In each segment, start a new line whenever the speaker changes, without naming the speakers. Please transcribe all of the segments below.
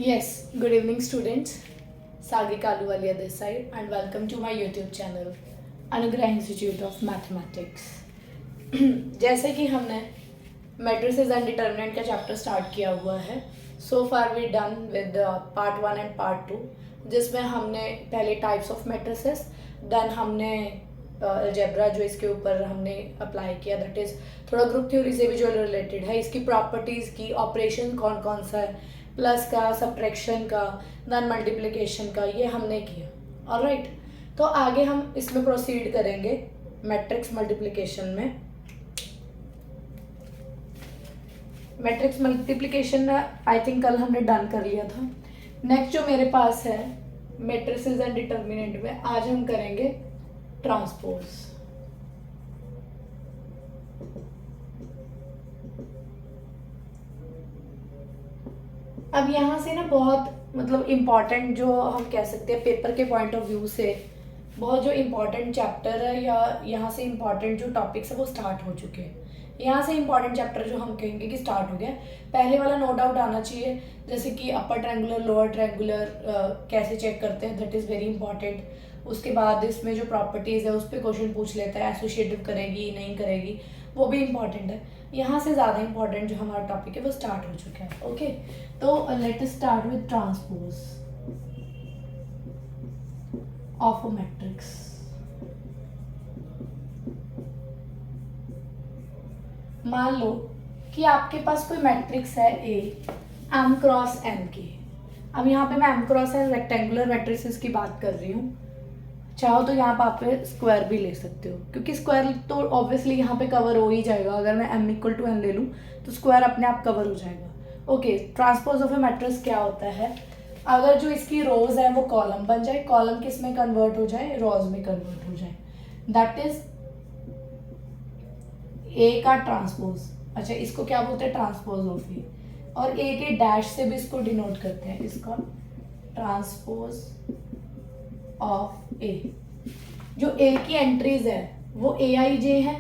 Yes, good evening students. Sagi Kaluwalia this side and welcome to my YouTube channel Anugrah Institute of Mathematics. जैसे कि हमने matrices and determinant का chapter start किया हुआ है. So far we done with part 1 and part 2 जिसमें हमने पहले टाइप्स ऑफ matrices, देन हमने अलजेब्रा जो इसके ऊपर हमने अप्लाई किया, दैट इज़ थोड़ा ग्रुप थ्योरी से भी जो रिलेटेड है, इसकी प्रॉपर्टीज़ की, ऑपरेशन कौन कौन सा है, प्लस का, सब्ट्रैक्शन का, देन मल्टीप्लिकेशन का, ये हमने किया. ऑलराइट, तो आगे हम इसमें प्रोसीड करेंगे मैट्रिक्स मल्टीप्लिकेशन में. मैट्रिक्स मल्टीप्लिकेशन आई थिंक कल हमने डन कर लिया था. नेक्स्ट जो मेरे पास है मैट्रिसेस एंड डिटर्मिनेंट में, आज हम करेंगे ट्रांसपोज. अब यहाँ से ना बहुत मतलब इम्पॉर्टेंट जो हम कह सकते हैं पेपर के पॉइंट ऑफ व्यू से बहुत जो इम्पॉर्टेंट चैप्टर है या यहाँ से इम्पॉर्टेंट जो टॉपिक्स है वो स्टार्ट हो चुके हैं. यहाँ से इम्पॉर्टेंट चैप्टर जो हम कहेंगे कि स्टार्ट हो गया. पहले वाला नो डाउट आना चाहिए, जैसे कि अपर ट्रायंगुलर लोअर ट्रायंगुलर कैसे चेक करते हैं, दैट इज़ वेरी इंपॉर्टेंट. उसके बाद इसमें जो प्रॉपर्टीज़ है उस पर क्वेश्चन पूछ लेता है, एसोसिएटिव करेगी नहीं करेगी, वो भी इम्पॉर्टेंट है. यहाँ से ज़्यादा इम्पॉर्टेंट जो हमारा टॉपिक है वो स्टार्ट हो चुका है. ओके, तो let us start with transpose of a matrix. मान लो कि आपके पास कोई मैट्रिक्स है ए एम क्रॉस एन की. अब यहाँ पे मैं M cross N rectangular matrices की बात कर रही हूँ. चाहो तो यहाँ पे आप स्क्वायर भी ले सकते हो, क्योंकि स्क्वायर तो ऑब्वियसली यहाँ पे कवर हो ही जाएगा. अगर मैं एम इक्वल टू एन ले लूँ तो स्क्वायर अपने आप कवर हो जाएगा. Okay, transpose of a matrix क्या होता है? अगर जो इसकी रोज है वो कॉलम बन जाए, कॉलम किस में कन्वर्ट हो जाए? रोज में कन्वर्ट हो जाए, दैट इज ए का ट्रांसपोज. अच्छा, इसको क्या बोलते हैं? ट्रांसपोज ऑफ ए. और ए के डैश से भी इसको डिनोट करते हैं, इसका ट्रांसपोज ऑफ ए. जो ए की एंट्रीज है वो ए आई जे है,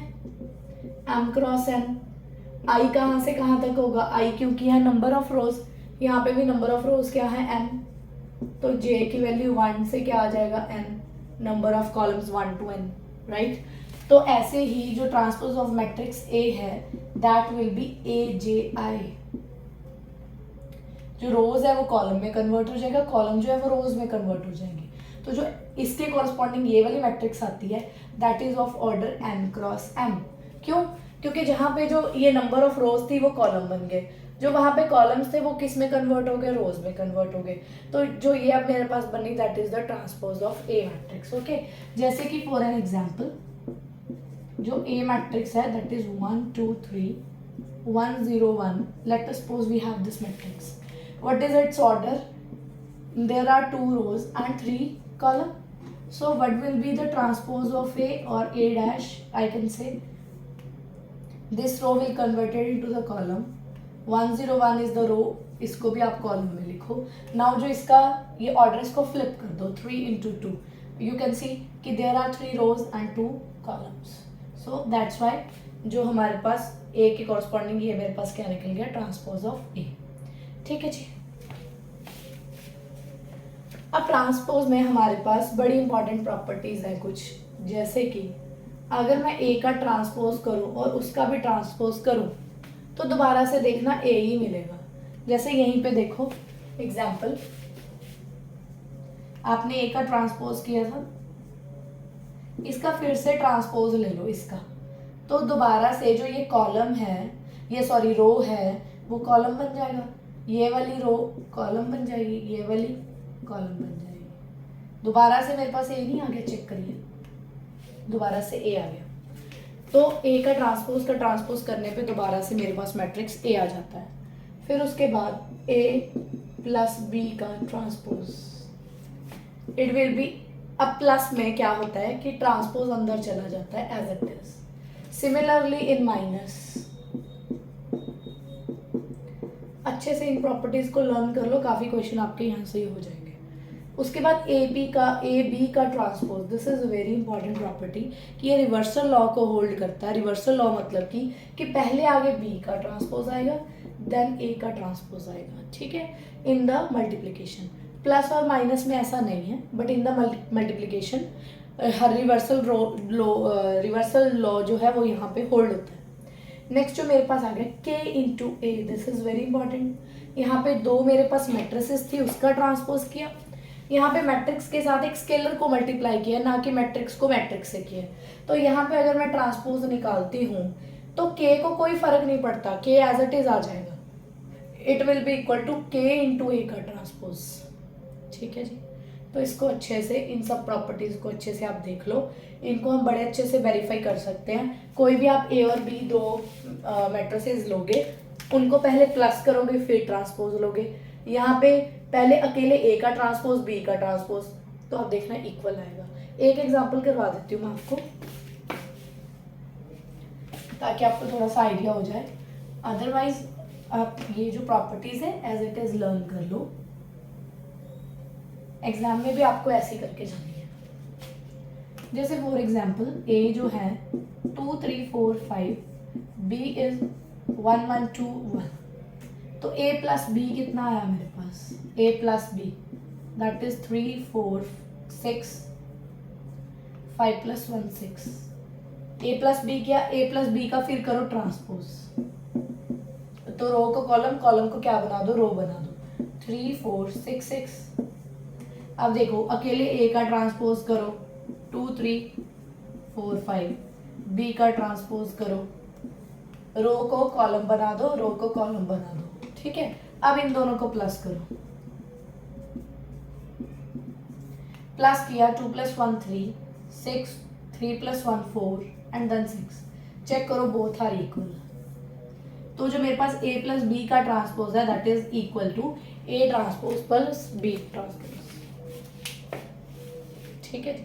एम क्रॉस एन. आई कहाँ से कहाँ तक होगा? आई क्योंकि है नंबर ऑफ रोज, यहाँ पे भी नंबर ऑफ रोज क्या है? एन. तो जे की वैल्यू 1 से क्या आ जाएगा? N. Number of columns 1 to n, right? तो ऐसे ही जो ट्रांसपोज ऑफ मैट्रिक्स ए है that will be A J I. जो रोज है वो कॉलम में कन्वर्ट हो जाएगा, कॉलम जो है वो रोज में कन्वर्ट हो जाएंगे. तो जो इसके कॉरस्पॉन्डिंग ये वाली मैट्रिक्स आती है that is of order N cross M. क्यों? क्योंकि जहाँ पे जो ये नंबर ऑफ रोज थी वो कॉलम बन गए, जो वहाँ पे कॉलम्स थे वो किस में कन्वर्ट हो गए? रोज में कन्वर्ट हो गए. तो जो ये अब मेरे पास बनी that is the transpose of a matrix. Okay, जैसे कि फॉर एन एग्जाम्पल जो ए मैट्रिक्स है that is 1 2 3 1 0 1. Let us suppose we have this matrix. What is its order? There are 2 rows and 3 column. So what will be the transpose of A or A dash? I can say this row will converted into the column. 101 is the row, इसको भी आप column में लिखो. Now जो इसका ये order इसको flip कर दो 3 into 2. You can see कि there are 3 rows and 2 columns. So that's why जो हमारे पास A के कॉरस्पॉन्डिंग ये मेरे पास क्या निकल गया? Transpose of A. ठीक है जी. अब ट्रांसपोज में हमारे पास बड़ी इंपॉर्टेंट प्रॉपर्टीज है कुछ, जैसे कि अगर मैं ए का ट्रांसपोज करूं और उसका भी ट्रांसपोज करूं तो दोबारा से देखना ए ही मिलेगा. जैसे यहीं पे देखो एग्जाम्पल, आपने ए का ट्रांसपोज किया था, इसका फिर से ट्रांसपोज ले लो इसका, तो दोबारा से जो ये कॉलम है, ये सॉरी रो है, वो कॉलम बन जाएगा. ये वाली रो कॉलम बन जाएगी, ये वाली कॉलम बन जाएगी. दोबारा से मेरे पास ए नहीं आ गया? चेक करिए, दोबारा से ए आ गया. तो ए का ट्रांसपोज करने पे दोबारा से मेरे पास मैट्रिक्स ए आ जाता है. फिर उसके बाद ए प्लस बी का ट्रांसपोज, इट विल बी. अब प्लस में क्या होता है कि ट्रांसपोज अंदर चला जाता है as it is. Similarly in minus. अच्छे से इन प्रॉपर्टीज को लर्न कर लो, काफी क्वेश्चन आपके यहाँ से ही हो जाएंगे. उसके बाद ए बी का transpose, this is a very important property कि ये रिवर्सल लॉ को होल्ड करता है. रिवर्सल लॉ मतलब कि पहले आगे बी का ट्रांसपोज आएगा, देन ए का ट्रांसपोज आएगा, ठीक है, इन द मल्टीप्लिकेशन। प्लस और माइनस में ऐसा नहीं है, but in the multiplication her reversal law जो है वो यहाँ पे होल्ड होता है। नेक्स्ट जो मेरे पास आ गया के into A, this is very important. यहाँ पे दो मेरे पास मैट्रिसेस थी, उसका ट्रांसपोज किया। यहाँ पे मैट्रिक्स के साथ एक स्केलर को मल्टीप्लाई किया, ना कि मैट्रिक्स को मैट्रिक्स से किया। तो यहाँ पे अगर मैं ट्रांसपोज निकालती हूँ तो के को कोई फर्क नहीं पड़ता, के एज इट इज आ जाएगा। It will be equal to K into A का ट्रांसपोज, ठीक है जी। तो इसको अच्छे से, इन सब प्रॉपर्टीज को अच्छे से आप देख लो, इनको हम बड़े अच्छे से वेरीफाई कर सकते हैं। कोई भी आप ए और बी दो मैट्रिसेस लोगे, उनको पहले प्लस करोगे फिर ट्रांसपोज लोगे। यहाँ पे पहले अकेले ए का ट्रांसपोज बी का ट्रांसपोज, तो आप देखना इक्वल आएगा। एक एग्जांपल करवा देती हूँ मैं आपको, ताकि आपको थोड़ा सा आइडिया हो जाए। अदरवाइज आप ये जो प्रॉपर्टीज है एज इट इज लर्न कर लो, एग्जाम में भी आपको ऐसे ही करके जानी है। जैसे फॉर एग्जाम्पल ए जो है 2 3 4 5, बी इज 1 1 2 1, तो ए प्लस बी कितना आया मेरे पास, A plus B that is 3 4 6, 5 प्लस 1 6। ए प्लस बी किया, ए प्लस बी का फिर करो ट्रांसपोज, तो रो को कॉलम, कॉलम को क्या बना दो, रो बना दो। 3 4 6 6। अब देखो अकेले ए का ट्रांसपोज करो 2 3 4 5, बी का ट्रांसपोज करो, रो को कॉलम बना दो, रो को कॉलम बना दो, ठीक है। अब इन दोनों को प्लस करो, प्लस किया 2 + 1 3 6, 3 + 1 4 एंड देन 6। चेक करो बोथ आर इक्वल। तो जो मेरे पास ए प्लस बी का ट्रांसपोज है that is equal to A transpose plus B transpose, ठीक है।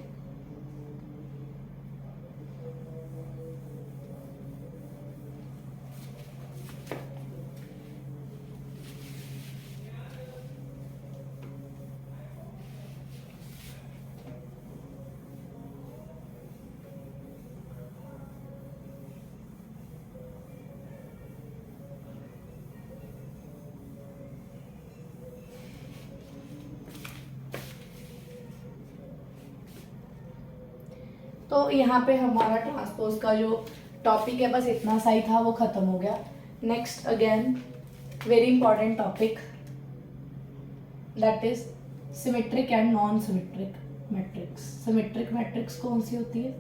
तो यहाँ पे हमारा ट्रांसपोज का जो टॉपिक है बस इतना सा ही था, वो खत्म हो गया। Next again very important topic that is symmetric and non symmetric matrix. Symmetric matrix कौन सी होती है,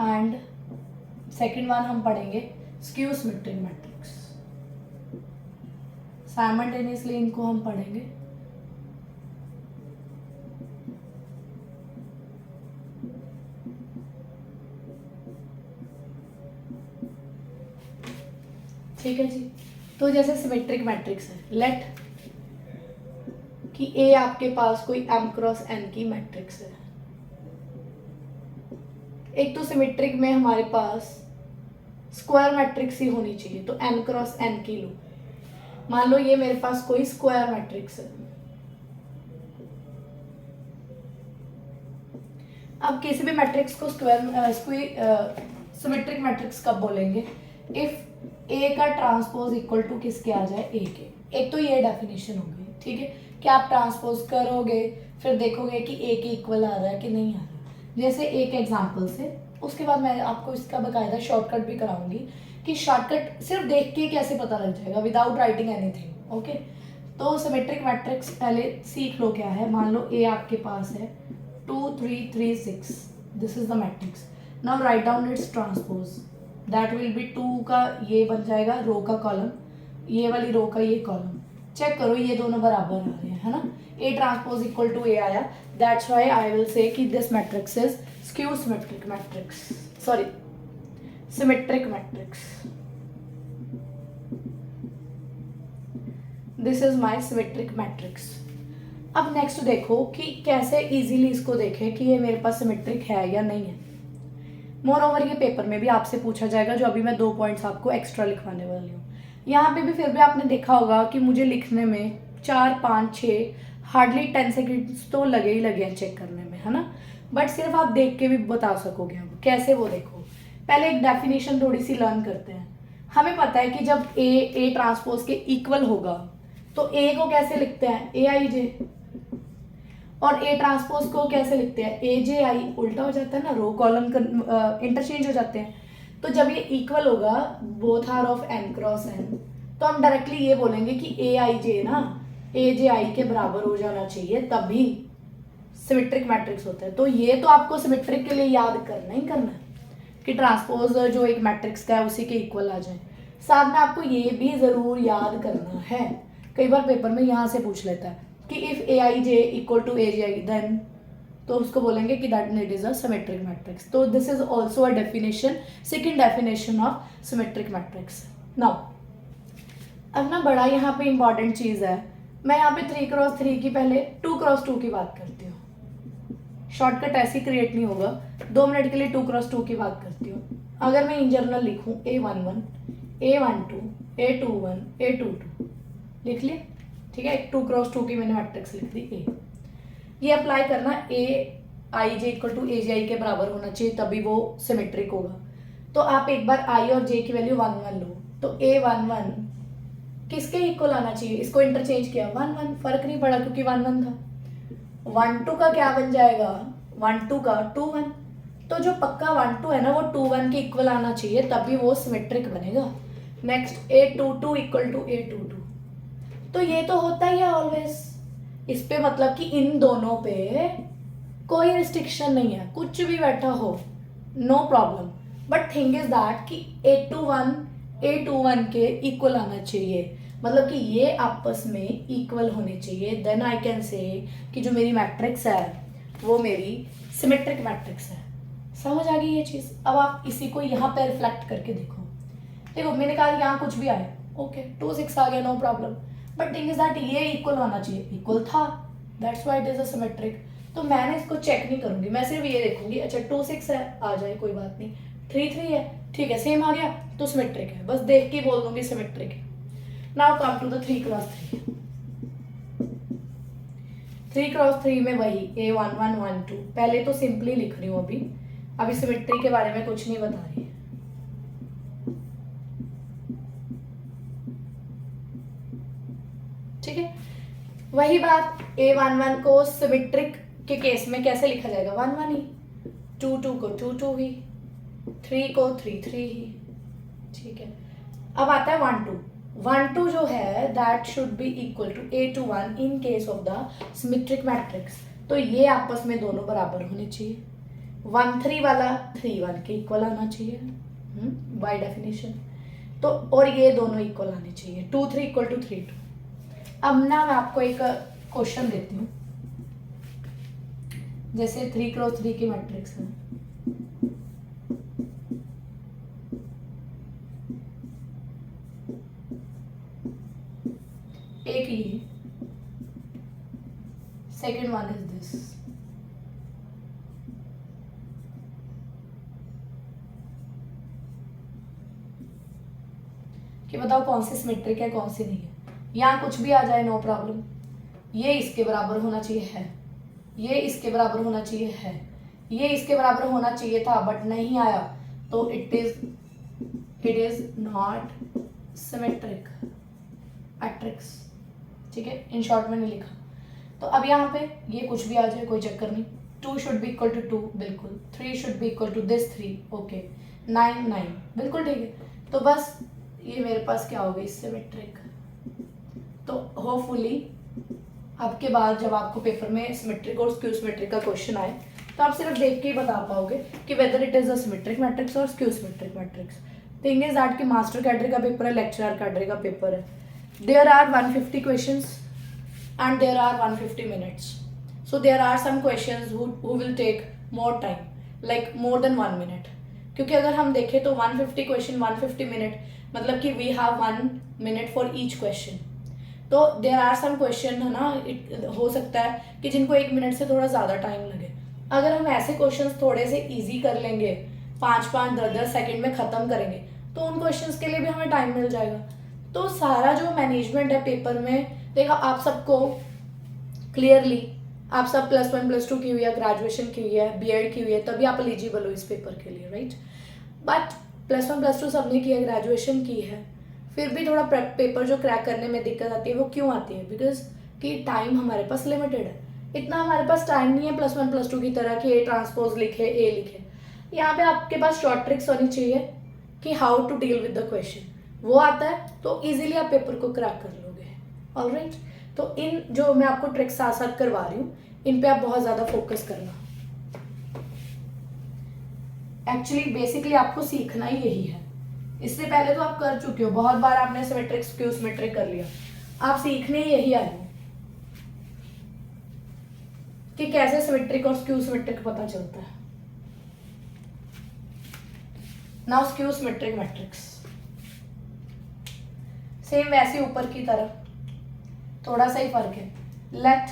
एंड सेकंड वन हम पढ़ेंगे स्क्यू सिमेट्रिक मैट्रिक्स। साइमल्टेनियसली इनको हम पढ़ेंगे। ठीक है जी। तो जैसे सिमेट्रिक मैट्रिक्स है, लेट कि ए आपके पास कोई m क्रॉस n की मैट्रिक्स है। एक तो सिमेट्रिक में हमारे पास स्क्वायर मैट्रिक्स ही होनी चाहिए, तो m क्रॉस n की लो। मान लो ये मेरे पास कोई स्क्वायर मैट्रिक्स है। अब किसी भी मैट्रिक्स को सिमेट्रिक मैट्रिक्स कब बोलेंगे, इफ ए का ट्रांसपोज इक्वल टू किसके आ जाए, ए के। एक तो ये डेफिनेशन हो गई, ठीक है, कि आप ट्रांसपोज करोगे फिर देखोगे कि ए के इक्वल आ रहा है कि नहीं आ रहा। जैसे एक एग्जांपल से, उसके बाद मैं आपको इसका बकायदा शॉर्टकट भी कराऊंगी कि शॉर्टकट सिर्फ देख के कैसे पता लग जाएगा विदाउट राइटिंग एनीथिंग, ओके। तो सिमेट्रिक मैट्रिक्स पहले सीख लो क्या है। मान लो ए आपके पास है 2 3 3 6, this is the matrix. Now write down it's transpose, that will B 2 का ये बन जाएगा रो का कॉलम, ये वाली रो का ये कॉलम। चेक करो ये दोनों बराबर आ रहे हैं, है ना। A transpose equal to A आया, that's why I will say कि this matrix is skew symmetric matrix, sorry symmetric matrix. This is my symmetric matrix. अब नेक्स्ट देखो कि कैसे इजीली इसको देखें कि ये मेरे पास सिमेट्रिक है या नहीं है। मोर ओवर ये पेपर में भी आपसे पूछा जाएगा, जो अभी मैं 2 पॉइंट्स आपको एक्स्ट्रा लिखवाने वाली हूँ। यहाँ पे भी फिर भी आपने देखा होगा कि मुझे लिखने में 4 5 6 हार्डली 10 सेकेंड्स तो लगे ही लगे हैं चेक करने में, है ना। बट सिर्फ आप देख के भी बता सकोगे। अब कैसे, वो देखो पहले एक डेफिनेशन थोड़ी सी लर्न करते हैं। हमें पता है कि जब ए ट्रांसपोज के इक्वल होगा तो ए को कैसे लिखते हैं, ए आई जे, और ए ट्रांसपोज को कैसे लिखते हैं, ए जे आई। उल्टा हो जाता है ना, रो कॉलम इंटरचेंज हो जाते हैं। तो जब ये इक्वल होगा both are of N cross N, तो हम डायरेक्टली ये बोलेंगे कि ए आई जे ना ए जे आई के बराबर हो जाना चाहिए, तभी सिमेट्रिक मैट्रिक्स होता है। तो ये तो आपको सिमेट्रिक के लिए याद करना ही करना है कि ट्रांसपोज जो एक मैट्रिक्स का है उसी के इक्वल आ जाए। साथ में आपको ये भी ज़रूर याद करना है, कई बार पेपर में यहाँ से पूछ लेता है कि if A I J equal to A J I then, तो उसको बोलेंगे कि that it is a symmetric matrix. तो this is also a definition, second definition of symmetric matrix. Now अब ना बड़ा यहाँ पे इंपॉर्टेंट चीज़ है, मैं यहाँ पे 3x3 की पहले 2x2 की बात करती हूँ। शॉर्टकट ऐसे क्रिएट नहीं होगा, 2 मिनट के लिए 2x2 की बात करती हूँ। अगर मैं इन जनरल लिखूँ A11, A12, A21, A22 लिख लिया, ठीक है। 2x2 की मैंने मैट्रिक्स लिख दी ए। ये अप्लाई करना, ए I J equal to A J आई के बराबर होना चाहिए, तभी वो सिमेट्रिक होगा। तो आप एक बार आई और जे की वैल्यू 1 1 लो, तो A11 किसके इक्वल आना चाहिए, इसको इंटरचेंज किया 1 1, फर्क नहीं पड़ा क्योंकि 1 1 था। 1 2 का क्या बन जाएगा, 1 2 का 2 1, तो जो पक्का 1 2 है ना वो 2 1 के इक्वल आना चाहिए, तभी वो सिमेट्रिक बनेगा। Next A22 equal to A22, तो ये तो होता ही है ऑलवेज। इस पे मतलब कि इन दोनों पे कोई रिस्ट्रिक्शन नहीं है, कुछ भी बैठा हो no problem. But thing is that कि A21 के इक्वल आना चाहिए, मतलब कि ये आपस में इक्वल होने चाहिए, देन आई कैन से कि जो मेरी मैट्रिक्स है वो मेरी सिमेट्रिक मैट्रिक्स है। समझ आ गई ये चीज़। अब आप इसी को यहाँ पे रिफ्लेक्ट करके देखो। देखो मैंने कहा यहाँ कुछ भी आया, ओके 2 6 आ गया, no problem. But thing is that ये इक्वल होना चाहिए, इक्वल था, that's why it is a symmetric. तो मैंने इसको चेक नहीं करूंगी, मैं सिर्फ ये देखूंगी, अच्छा 2 6 है, आ जाए कोई बात नहीं, 3 3 है, ठीक है, सेम आ गया तो सिमेट्रिक है, बस देख के बोल दूंगी सिमेट्रिक है। Now come to the 3x3। 3x3 में वही A11 1 2, पहले तो सिंपली लिख रही हूँ, अभी सिमेट्री के बारे में कुछ नहीं बता रही। ठीक है, वही बात A11 को सिमेट्रिक के केस में कैसे लिखा जाएगा, 1 1 ही, 2 2 को 2 2 ही, 3 को 3 3 ही। ठीक है, अब आता है 1 2। 1 2 जो है that should be equal to A21 in case of the symmetric matrix. तो ये आपस में दोनों बराबर होने चाहिए। 1 3 वाला 3 1 के इक्वल आना चाहिए बाय डेफिनेशन। तो और ये दोनों इक्वल आने चाहिए, 2 3 इक्वल टू 3 2। अब ना मैं आपको एक क्वेश्चन देती हूँ, जैसे 3x3 की मैट्रिक्स है, एक ये, सेकेंड वन इज दिस। कि बताओ कौन सी सिमेट्रिक है कौन सी नहीं है। यहाँ कुछ भी आ जाए नो प्रॉब्लम, ये इसके बराबर होना चाहिए है, ये इसके बराबर होना चाहिए है, ये इसके बराबर होना चाहिए था बट नहीं आया, तो it is not symmetric matrix. ठीक है, इन शॉर्ट में नहीं लिखा। तो अब यहाँ पे ये कुछ भी आ जाए कोई चक्कर नहीं, 2 शुड बी इक्वल टू 2 बिल्कुल, 3 should be equal to this 3 okay, 9 9 बिल्कुल ठीक है। तो बस ये मेरे पास क्या हो गई, सिमेट्रिक। तो होपफुली आपके बाद जब आपको पेपर में सिमेट्रिक और स्क्यू सिमेट्रिक का क्वेश्चन आए तो आप सिर्फ देख के ही बता पाओगे कि whether it is a symmetric matrix और skew symmetric matrix. Thing is that कि मास्टर कैडरे का पेपर है, लेक्चरर कैडरे का पेपर है, there are 150 questions and there are 150 minutes, so there are some questions who will take more time, like more than 1 minute, क्योंकि अगर हम देखें तो 150 क्वेश्चन 150 मिनट, मतलब कि we have 1 minute for each question। तो there are some question है ना, हो सकता है कि जिनको 1 मिनट से थोड़ा ज़्यादा टाइम लगे। अगर हम ऐसे क्वेश्चंस थोड़े से इजी कर लेंगे, 5 10 सेकेंड में ख़त्म करेंगे, तो उन क्वेश्चंस के लिए भी हमें टाइम मिल जाएगा। तो सारा जो मैनेजमेंट है पेपर में, देखा आप सबको क्लियरली, आप सब +1 +2 की हुई है, ग्रेजुएशन की हुई है, बीएड की हुई है, तभी आप एलिजिबल हो इस पेपर के लिए, राइट। बट +1 +2 सबने किया, ग्रेजुएशन की है, फिर भी थोड़ा पेपर जो क्रैक करने में दिक्कत आती है वो क्यों आती है? बिकॉज कि टाइम हमारे पास लिमिटेड है, इतना हमारे पास टाइम नहीं है +1 +2 की तरह कि ए ट्रांसपोज लिखे, ए लिखे। यहाँ पे आपके पास शॉर्ट ट्रिक्स होनी चाहिए कि how to deal with the question, वो आता है तो इजीली आप पेपर को क्रैक कर लोगे। ऑलराइट, तो इन जो मैं आपको ट्रिक्स साथ साथ करवा रही हूँ, इन पे आप बहुत ज़्यादा फोकस करना। एक्चुअली बेसिकली आपको सीखना ही यही है। इससे पहले तो आप कर चुके हो, बहुत बार आपने सिमेट्रिक स्क्यू सिमेट्रिक कर लिया, आप सीखने ही यही आए हो कि कैसे सिमेट्रिक और स्क्यू सिमेट्रिक पता चलता है। Now skew symmetric matrix same वैसे ऊपर की तरह, थोड़ा सा ही फर्क है। Let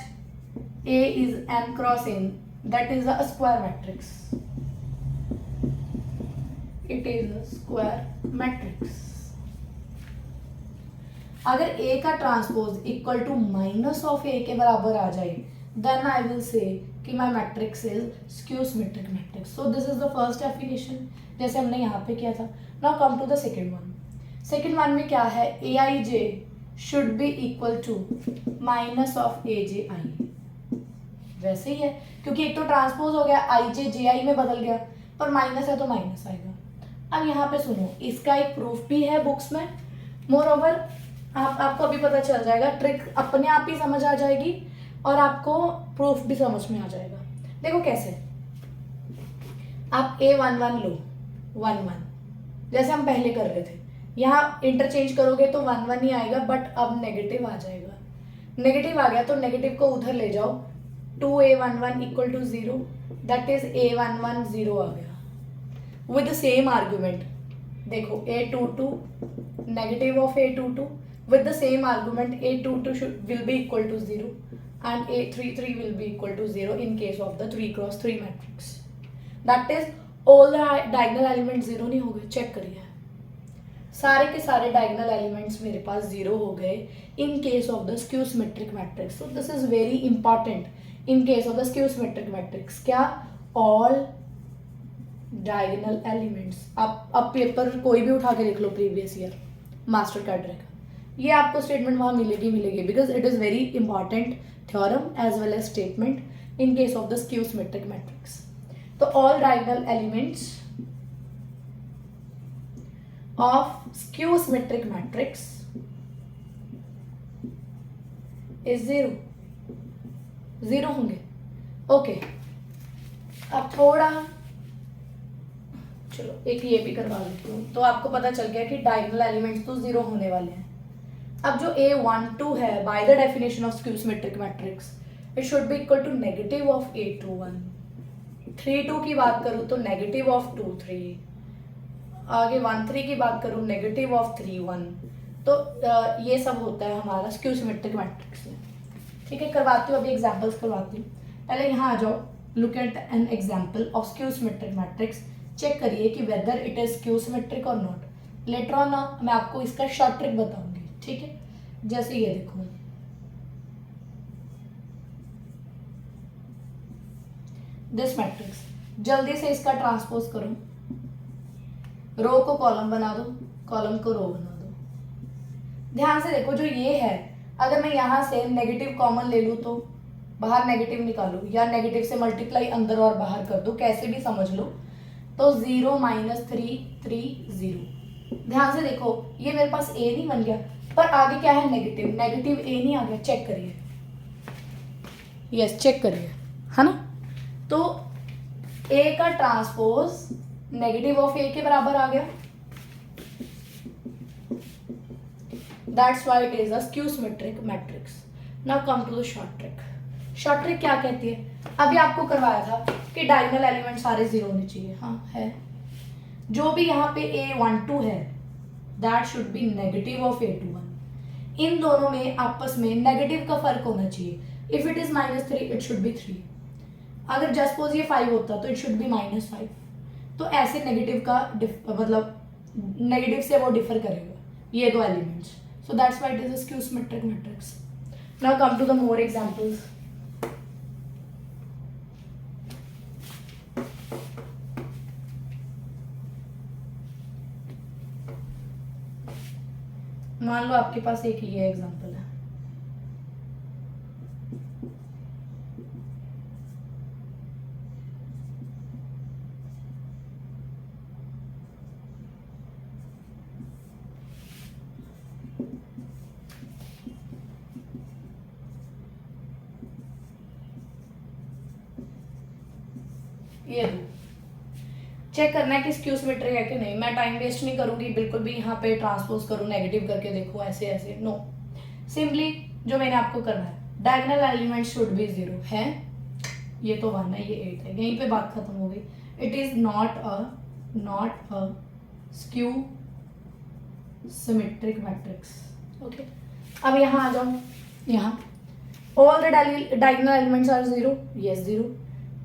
A is n cross n, that is a square matrix, it is a square matrix. अगर a का ट्रांसपोज equal to minus of a के बराबर आ जाए, देन आई विल से कि my matrix is skew symmetric matrix. So this is the first definition, जैसे हमने यहाँ पे किया था। Now come to the second one. Second one में क्या है? A I J should be equal to minus of A J I. वैसे ही है, क्योंकि एक तो ट्रांसपोज हो गया, आई जे जे आई में बदल गया, पर माइनस है तो माइनस आएगा। अब यहाँ पे सुनो, इसका एक प्रूफ भी है बुक्स में। मोर ओवर आपको अभी पता चल जाएगा, ट्रिक अपने आप ही समझ आ जाएगी और आपको प्रूफ भी समझ में आ जाएगा। देखो कैसे, आप A11 लो, 1 1 जैसे हम पहले कर रहे थे, यहाँ इंटरचेंज करोगे तो 1 1 ही आएगा, बट अब नेगेटिव आ जाएगा। नेगेटिव आ गया तो नेगेटिव को उधर ले जाओ, 2A11 equal to 0, that is A11 0 आ गया। विद द सेम आर्ग्यूमेंट, देखो A22 negative of A22 with the same argument, A22 will be equal to 0 and A33 will be equal to 0 in case of the 3x3 matrix. That is all the diagonal elements 0 नहीं हो गए, check करिए, सारे के सारे diagonal elements मेरे पास 0 हो गए in case of the skew symmetric matrix. So this is very important in case of the skew symmetric matrix. क्या? all diagonal elements। अब पेपर कोई भी उठा के देख लो, प्रीवियस ईयर मास्टर कैडरे का, ये आपको स्टेटमेंट वहां मिलेगी because it is very important theorem as well as statement in case of the skew symmetric matrix. तो all diagonal elements of skew symmetric matrix is 0 होंगे। ओके, अब थोड़ा चलो एक ये भी करवा लेती हूँ, तो आपको पता चल गया कि डायगोनल एलिमेंट्स तो 0 होने वाले हैं। अब जो A12 है, by the definition of skew symmetric matrix, it should be equal to negative of A21। 3 2 की बात करूँ तो नेगेटिव ऑफ 2 3, आगे 1 3 की बात करूँ नेगेटिव ऑफ 3 1। तो ये सब होता है हमारा स्क्यू सिमेट्रिक मैट्रिक्स में। ठीक है, करवाती हूँ, अभी एग्जाम्पल्स करवाती हूँ। पहले यहाँ आ जाओ, look at an example of skew symmetric matrix, check करिए कि whether it is skew symmetric और नॉट। लेटर ऑन मैं आपको इसका शॉर्ट ट्रिक बताऊंगी। ठीक है, जैसे ये देखो, दिस मैट्रिक्स, जल्दी से इसका ट्रांसपोज करो, रो को कॉलम बना दो, कॉलम को रो बना दो। ध्यान से देखो, जो ये है, अगर मैं यहां से नेगेटिव कॉमन ले लूं तो बाहर नेगेटिव निकालू, या नेगेटिव से मल्टीप्लाई अंदर और बाहर कर दो, कैसे भी समझ लो, तो 0 -3 3 0। ध्यान से देखो, ये मेरे पास ए नहीं बन गया, पर आगे क्या है? नेगेटिव, नेगेटिव ए नहीं आ गया, चेक करिए, यस चेक करिए, है ना। तो ए का ट्रांसपोज नेगेटिव ऑफ ए के बराबर आ गया, that's why it is a skew symmetric matrix. Now come to the short trick. Short trick क्या कहती है? अभी आपको करवाया था कि डायगोनल एलिमेंट सारे 0 होने चाहिए, हाँ है। जो भी यहाँ पे A12 है, that should B negative of A21। इन दोनों में आपस में नेगेटिव का फर्क होना चाहिए। If it is -3 it should B 3। अगर जस्ट सपोज ये 5 होता तो इट शुड बी -5। तो ऐसे नेगेटिव का मतलब नेगेटिव से वो डिफर करेगा ये दो elements. So that's why it is a skew symmetric matrix. Now come to the more examples. मान लो आपके पास एक ये एग्जांपल है, ये दो, चेक करना है कि स्क्यू सिमेट्रिक है कि नहीं। मैं टाइम वेस्ट नहीं करूंगी बिल्कुल भी, यहाँ पे ट्रांसपोज करूँ नेगेटिव करके देखो ऐसे ऐसे, नो। सिंपली जो मैंने आपको करना है, डायगोनल एलिमेंट शुड बी 0 है, ये तो 1 है, ये 8 है, यहीं पे बात खत्म हो गई। It is not a skew symmetric matrix. Okay, अब यहाँ आ जाओ, यहाँ all the diagonal elements are 0, yes 0।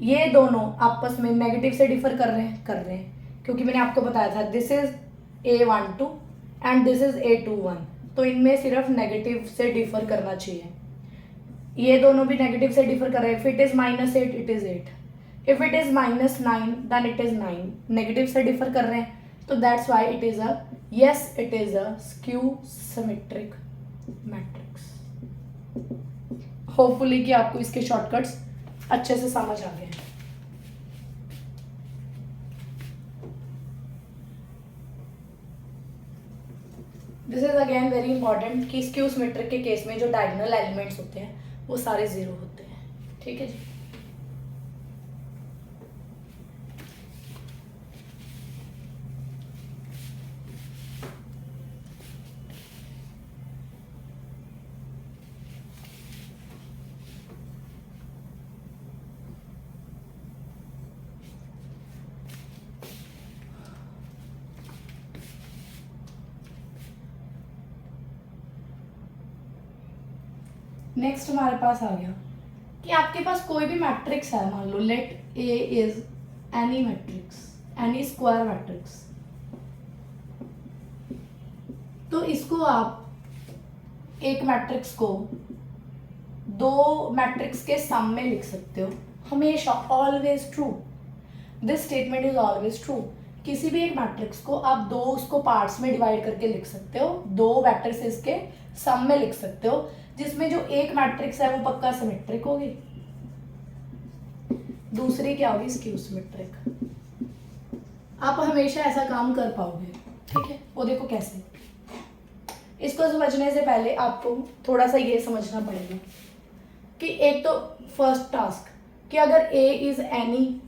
ये दोनों आपस में नेगेटिव से डिफर कर रहे हैं क्योंकि मैंने आपको बताया था this is A12 and this is A21, तो इनमें सिर्फ नेगेटिव से डिफर करना चाहिए। ये दोनों भी नेगेटिव से डिफर कर रहे हैं। If it is -8 it is 8, if it is -9 then it is 9, negative से डिफर कर रहे हैं, तो that's why it is a skew symmetric matrix. Hopefully कि आपको इसके शॉर्टकट्स अच्छे से समझ आ गए। This is again very important कि स्क्यू सिमेट्रिक के केस में जो डायगोनल एलिमेंट्स होते हैं वो सारे 0 होते हैं। ठीक है जी। नेक्स्ट हमारे पास आ गया कि आपके पास कोई भी मैट्रिक्स है, मान लो let A is any matrix, any square matrix, तो इसको आप एक मैट्रिक्स को दो मैट्रिक्स के सम में लिख सकते हो हमेशा, always true. This statement is always true. किसी भी एक मैट्रिक्स को आप दो उसको पार्ट्स में डिवाइड करके लिख सकते हो, दो मैट्रिक्स के सम में लिख सकते हो, जिसमें जो एक मैट्रिक्स है वो पक्का सिमेट्रिक होगी, दूसरी क्या होगी, स्क्यू सिमेट्रिक। आप हमेशा ऐसा काम कर पाओगे। ठीक है, वो देखो कैसे। इसको समझने से पहले आपको थोड़ा सा ये समझना पड़ेगा कि एक तो फर्स्ट टास्क कि अगर A is any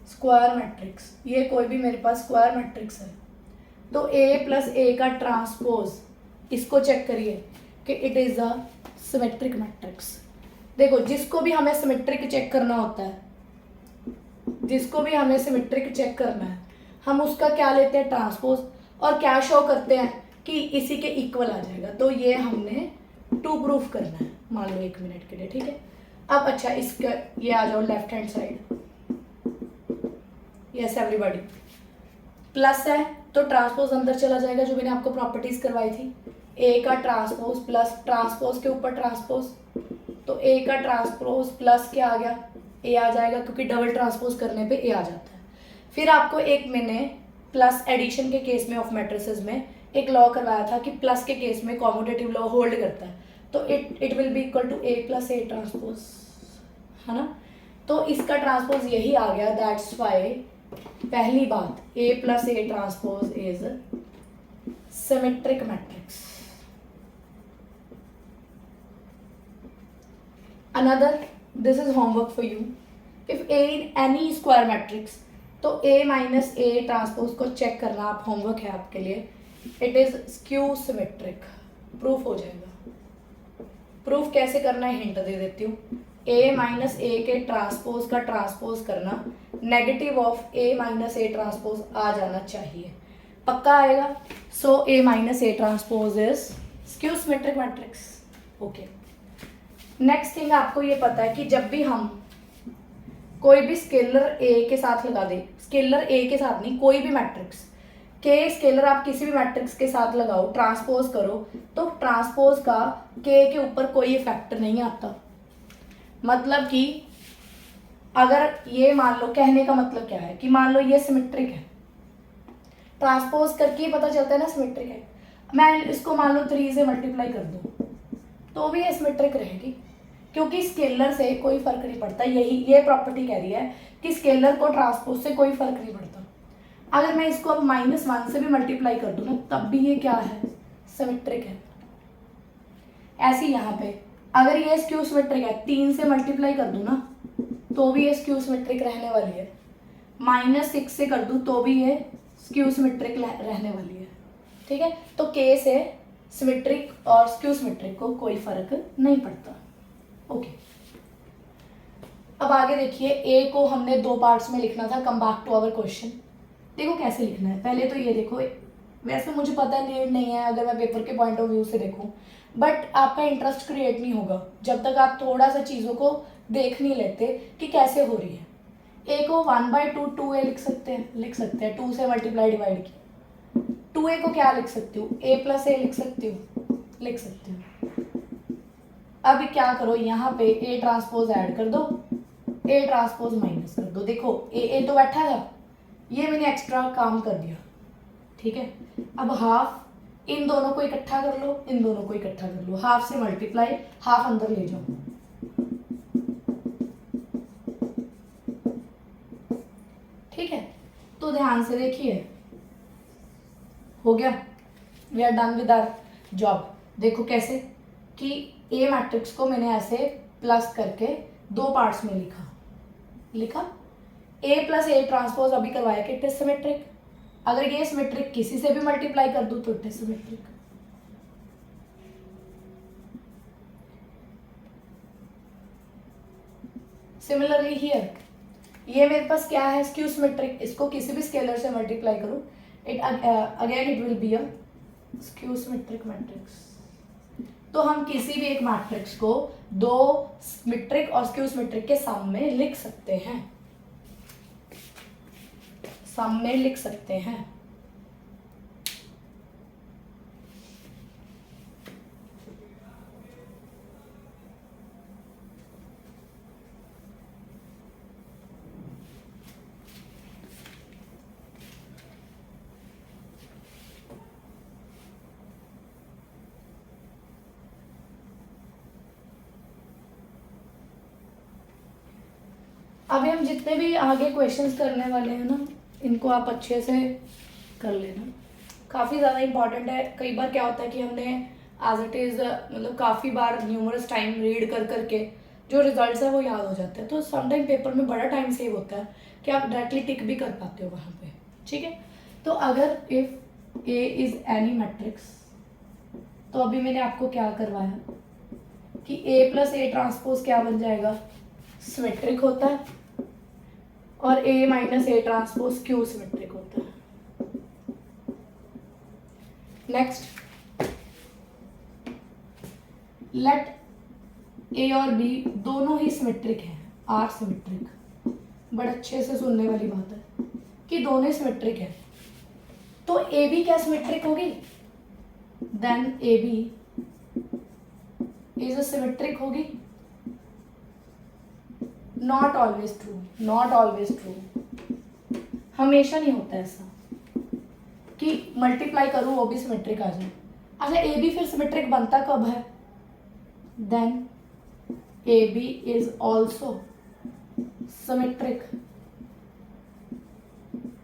square matrix, ये कोई भी मेरे पास स्क्वायर मैट्रिक्स है, तो A प्लस A का ट्रांसपोज, इसको चेक करिए कि it is a symmetric matrix. देखो जिसको भी हमें सिमेट्रिक चेक करना होता है, जिसको भी हमें सिमेट्रिक चेक करना है, हम उसका क्या लेते हैं, ट्रांसपोज, और क्या शो करते हैं कि इसी के इक्वल आ जाएगा। तो ये हमने 2 प्रूफ करना है, मान लो 1 मिनट के लिए। ठीक है, अब अच्छा इसका ये आ जाओ left hand side, yes everybody, plus है तो ट्रांसपोज अंदर चला जाएगा, जो मैंने आपको प्रॉपर्टीज करवाई थी, ए का ट्रांसपोज प्लस ट्रांसपोज के ऊपर ट्रांसपोज, तो ए का ट्रांसपोज प्लस क्या आ गया, ए आ जाएगा, क्योंकि डबल ट्रांसपोज करने पे ए आ जाता है। फिर आपको एक मैंने प्लस एडिशन के केस में ऑफ मैट्रिसेस में एक लॉ करवाया था कि प्लस के केस में कॉम्यूटेटिव लॉ होल्ड करता है, तो it will be equal to A plus A transpose, है ना। तो इसका ट्रांसपोज यही आ गया, दैट्स वाई पहली बात A plus A transpose is symmetric matrix. Another, this is homework for you, if A in any square matrix, तो A minus A transpose को चेक करना आप, होमवर्क है आपके लिए, it is skew symmetric, proof हो जाएगा। प्रूफ कैसे करना है हिंट दे देती हूँ, A माइनस ए के ट्रांसपोज का ट्रांसपोज करना, negative of A minus A transpose आ जाना चाहिए, पक्का आएगा। So A minus A transpose is skew symmetric matrix. Okay, next thing आपको ये पता है कि जब भी हम कोई भी स्केलर A के साथ लगा दे, स्केलर A के साथ नहीं, कोई भी मैट्रिक्स K स्केलर आप किसी भी मैट्रिक्स के साथ लगाओ, ट्रांसपोज करो, तो ट्रांसपोज का K के ऊपर कोई इफेक्ट नहीं आता। मतलब कि अगर ये मान लो, कहने का मतलब क्या है कि मान लो ये सिमेट्रिक है, ट्रांसपोज करके ही पता चलता है ना सिमेट्रिक है। मैं इसको मान लो 3 से मल्टीप्लाई कर दूँ तो भी ये सिमेट्रिक रहेगी, क्योंकि स्केलर से कोई फर्क नहीं पड़ता। यही ये प्रॉपर्टी कह रही है कि स्केलर को ट्रांसपोज से कोई फर्क नहीं पड़ता। अगर मैं इसको अब -1 से भी मल्टीप्लाई कर दूँ ना तब भी ये क्या है, सिमेट्रिक है। ऐसे यहाँ पे अगर ये स्क्यू सिमेट्रिक है, 3 से मल्टीप्लाई कर दूँ ना तो भी ये स्क्यू सिमेट्रिक रहने वाली है, -6 से कर दूँ तो भी ये स्क्यू सिमेट्रिक रहने वाली है। ठीक है, तो के से सिमेट्रिक और स्क्यू सिमेट्रिक को कोई फर्क नहीं पड़ता। ओके, अब आगे देखिए, ए को हमने 2 पार्ट्स में लिखना था। Come back to our question. देखो कैसे लिखना है। पहले तो ये देखो, वैसे मुझे पता नीड नहीं है अगर मैं पेपर के पॉइंट ऑफ व्यू से देखूं, बट आपका इंटरेस्ट क्रिएट नहीं होगा जब तक आप थोड़ा सा चीज़ों को देख नहीं लेते कि कैसे हो रही है। ए को 1/2 2a लिख सकते हैं 2 से मल्टीप्लाई डिवाइड की। 2a को क्या लिख सकती हूँ, a + a लिख सकती हूँ। अब क्या करो, यहाँ पे a ट्रांसपोज ऐड कर दो, a ट्रांसपोज माइनस कर दो। देखो a तो बैठा था, ये मैंने एक्स्ट्रा काम कर दिया। ठीक है, अब हाफ, इन दोनों को इकट्ठा कर लो, इन दोनों को इकट्ठा कर लो, हाफ से मल्टीप्लाई, हाफ अंदर ले जाओ। ठीक है, तो ध्यान से देखिए, हो गया, we are done with our job. देखो कैसे कि ए मैट्रिक्स को मैंने ऐसे प्लस करके 2 पार्ट्स में लिखा a + a ट्रांसपोज अभी करवाया कि इट इज सिमेट्रिक। अगर ये सिमेट्रिक किसी से भी मल्टीप्लाई कर दूं तो it is symmetric. Similarly here, ये मेरे पास क्या है, स्क्यू सिमेट्रिक। इसको किसी भी स्केलर से मल्टीप्लाई करूं, it again it will be a skew symmetric matrix. तो हम किसी भी एक मैट्रिक्स को 2 सिमेट्रिक और स्क्यू सिमेट्रिक के सम में लिख सकते हैं, अभी हम जितने भी आगे क्वेश्चंस करने वाले हैं ना, इनको आप अच्छे से कर लेना, काफ़ी ज़्यादा इम्पॉर्टेंट है। कई बार क्या होता है कि हमने एज इट इज़ मतलब काफ़ी बार न्यूमरस टाइम रीड कर करके जो रिजल्ट्स है वो याद हो जाता है, तो समटाइम पेपर में बड़ा टाइम सेव होता है कि आप डायरेक्टली टिक भी कर पाते हो वहाँ पे। ठीक है, तो अगर if A is any matrix, तो अभी मैंने आपको क्या करवाया कि a + a ट्रांसपोज क्या बन जाएगा, सिमेट्रिक होता है, और a - a transpose Q symmetric होता है। नेक्स्ट, लेट a और b दोनों ही सिमेट्रिक हैं, आर सिमेट्रिक। बड़ा अच्छे से सुनने वाली बात है कि दोनों सिमेट्रिक है, तो a b क्या सिमेट्रिक होगी, then a b is symmetric होगी। नॉट ऑलवेज ट्रू, हमेशा नहीं होता ऐसा कि मल्टीप्लाई करूं वो भी सिमेट्रिक आ जाए। अच्छा, ए बी फिर सिमेट्रिक बनता कब है, then A B is also symmetric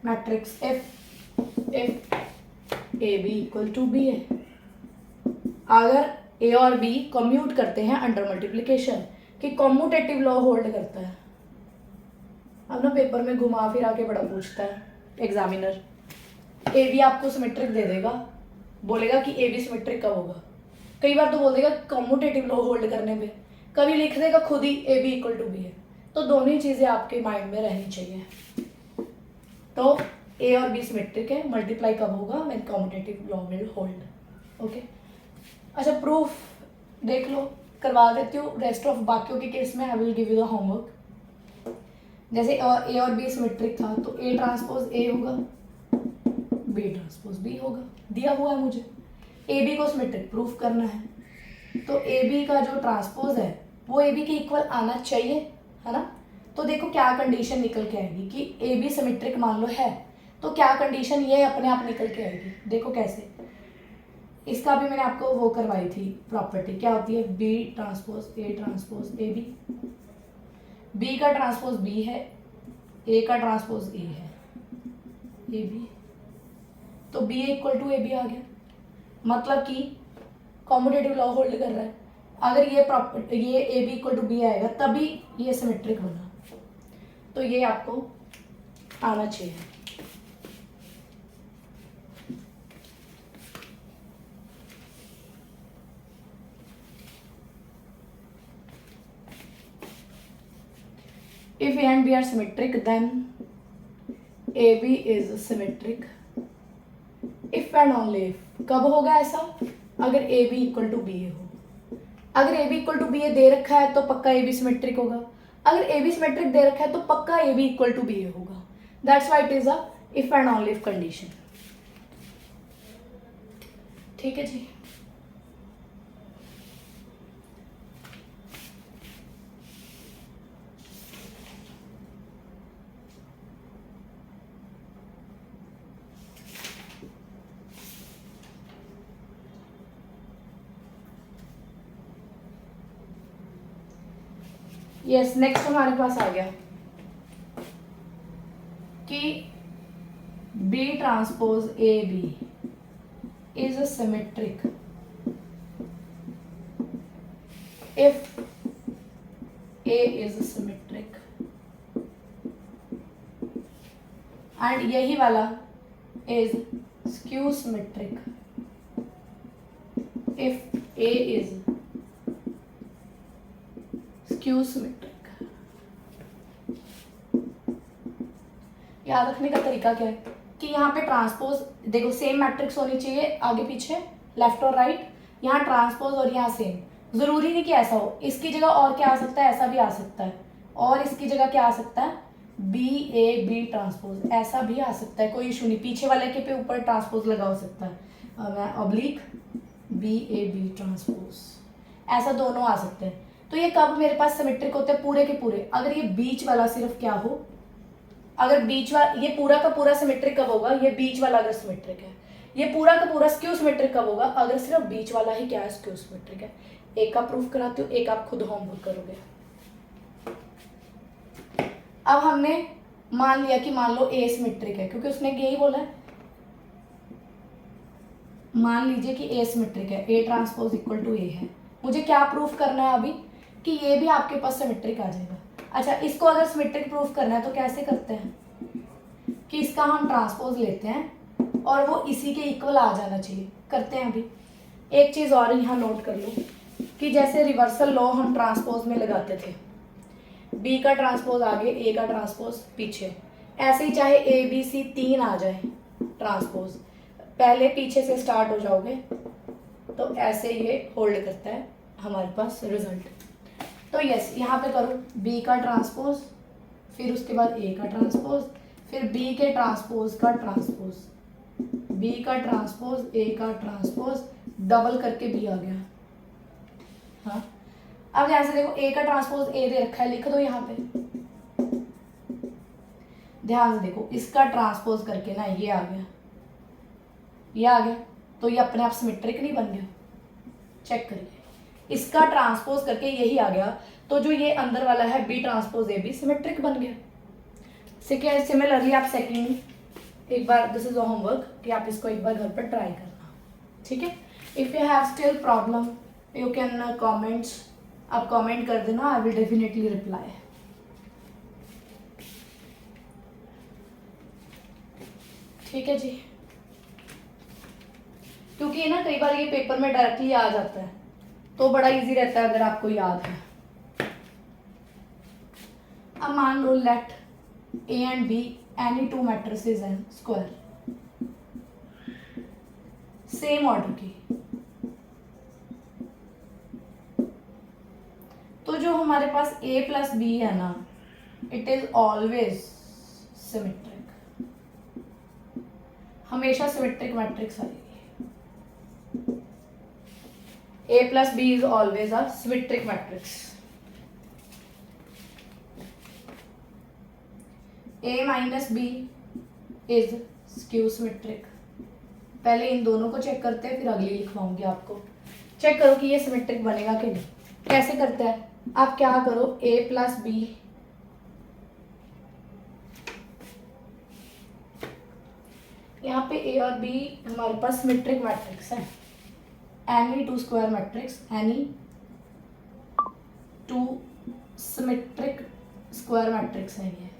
matrix if A B equal to B है। अगर ए और बी कम्यूट करते हैं अंडर मल्टीप्लिकेशन, कि कॉम्यूटेटिव लॉ होल्ड करता है। अब ना पेपर में घुमा फिरा के बड़ा पूछता है एग्जामिनर, ए बी आपको सिमेट्रिक दे देगा, बोलेगा कि ए बी सिमेट्रिक कब होगा। कई बार तो बोल देगा कॉम्यूटेटिव लॉ होल्ड करने में, कभी लिख देगा खुद ही A B equal to B है। तो दोनों ही चीज़ें आपके माइंड में रहनी चाहिए। तो ए और बी सिमेट्रिक है, मल्टीप्लाई कब होगा, when commutative law will hold. Okay, अच्छा प्रूफ देख लो, करवा देती हूँ। रेस्ट ऑफ बाकियों के केस में I will give you the homework. जैसे ए और बी सिमेट्रिक था तो ए ट्रांसपोज ए होगा, बी ट्रांसपोज बी होगा, दिया हुआ है मुझे। ए बी को सिमेट्रिक प्रूफ करना है, तो ए बी का जो ट्रांसपोज है वो ए बी के इक्वल आना चाहिए, है ना। तो देखो क्या कंडीशन निकल के आएगी कि ए बी सिमेट्रिक मान लो है, तो क्या कंडीशन ये अपने आप निकल के आएगी। देखो कैसे, इसका भी मैंने आपको वो करवाई थी प्रॉपर्टी, क्या होती है, B transpose A B, B का ट्रांसपोज बी है, ए का ट्रांसपोज ए है, ए बी, तो B equal to A B आ गया, मतलब कि कॉम्यूटेटिव लॉ होल्ड कर रहा है। अगर ये A B equal to B आएगा तभी ये सिमेट्रिक बना, तो ये आपको आना चाहिए। If A and B are symmetric, then AB is symmetric. If and only if, कब होगा ऐसा, अगर AB इक्वल टू बी ए हो। अगर AB इक्वल टू बी ए दे रखा है तो पक्का AB सिमेट्रिक होगा, अगर AB सिमेट्रिक दे रखा है तो पक्का AB इक्वल टू बी ए होगा। That's why it is a if and only if condition. ठीक है जी। यस, नेक्स्ट हमारे पास आ गया कि B transpose A B is symmetric if A is symmetric, and यही वाला is skew symmetric if A is skew symmetric. याद रखने का तरीका क्या है कि यहाँ पे ट्रांसपोज देखो सेम मैट्रिक्स होनी चाहिए, आगे पीछे लेफ्ट और राइट, यहाँ ट्रांसपोज और यहाँ सेम, जरूरी नहीं कि ऐसा हो, इसकी जगह और क्या आ सकता है, ऐसा भी आ सकता है, और इसकी जगह क्या आ सकता है, बी ए बी ट्रांसपोज, ऐसा भी आ सकता है, कोई इशू नहीं, पीछे वाले के पे ऊपर ट्रांसपोज लगा हो सकता है, oblique B A B transpose, ऐसा दोनों आ सकते हैं। तो ये कब मेरे पास सिमेट्रिक होते हैं, पूरे के पूरे, अगर ये बीच वाला सिर्फ क्या हो, अगर बीच वाला, ये पूरा का पूरा सिमेट्रिक कब होगा, ये बीच वाला अगर सिमेट्रिक है, ये पूरा का पूरा स्क्यू सिमेट्रिक कब होगा, अगर सिर्फ बीच वाला ही क्या है, स्क्यू सिमेट्रिक है। एक का प्रूफ कराती हूँ, एक आप खुद होमवर्क करोगे। अब हमने मान लिया कि मान लो ए सिमेट्रिक है, क्योंकि उसने यही बोला है, मान लीजिए कि ए सिमेट्रिक है, ए ट्रांसपोज इक्वल टू ए है, मुझे क्या प्रूफ करना है अभी कि ये भी आपके पास सिमेट्रिक आ जाएगा। अच्छा, इसको अगर सिमेट्रिक प्रूफ करना है तो कैसे करते हैं कि इसका हम ट्रांसपोज लेते हैं और वो इसी के इक्वल आ जाना चाहिए, करते हैं अभी। एक चीज़ और यहाँ नोट कर लो कि जैसे रिवर्सल लॉ हम ट्रांसपोज में लगाते थे, बी का ट्रांसपोज आगे, ए का ट्रांसपोज पीछे, ऐसे ही चाहे ए बी सी तीन आ जाए ट्रांसपोज, पहले पीछे से स्टार्ट हो जाओगे तो ऐसे ये होल्ड करता है हमारे पास रिजल्ट। तो यस, यहाँ पे करो बी का ट्रांसपोज, फिर उसके बाद ए का ट्रांसपोज, फिर बी के ट्रांसपोज का ट्रांसपोज, बी का ट्रांसपोज, ए का ट्रांसपोज, डबल करके बी आ गया। हाँ, अब ध्यान से देखो, ए का ट्रांसपोज ए दे रखा है, लिख दो यहाँ पे, ध्यान से देखो, इसका ट्रांसपोज करके ना ये आ गया, ये आ गया, तो ये अपने आप सिमेट्रिक नहीं बन गया, चेक करिए, इसका ट्रांसपोज करके यही आ गया, तो जो ये अंदर वाला है B transpose A B symmetric बन गया। सिमिलरली आप सेकंड एक बार, दिस इज होमवर्क कि आप इसको एक बार घर पर ट्राई करना, ठीक है। If you have still problem you can comments, आप कमेंट कर देना, आई विल डेफिनेटली रिप्लाई। ठीक है जी, क्योंकि ना कई बार ये पेपर में डायरेक्टली आ जाता है तो बड़ा इजी रहता है अगर आपको याद है। अब मान लो let A and B any two matrices हैं स्क्वायर, सेम ऑर्डर की, तो जो हमारे पास ए प्लस बी है ना, इट इज ऑलवेज सिमेट्रिक, हमेशा सिमेट्रिक मैट्रिक्स आएगी। A plus B is always a symmetric matrix. A minus B is skew symmetric. पहले इन दोनों को चेक करते हैं, फिर अगली लिखवाऊंगी आपको। चेक करो कि ये सिमेट्रिक बनेगा कि नहीं। कैसे करते हैं, आप क्या करो, a प्लस बी यहाँ पे a और b हमारे पास सिमेट्रिक मैट्रिक्स है, any two square matrix, any two symmetric square matrix है ये।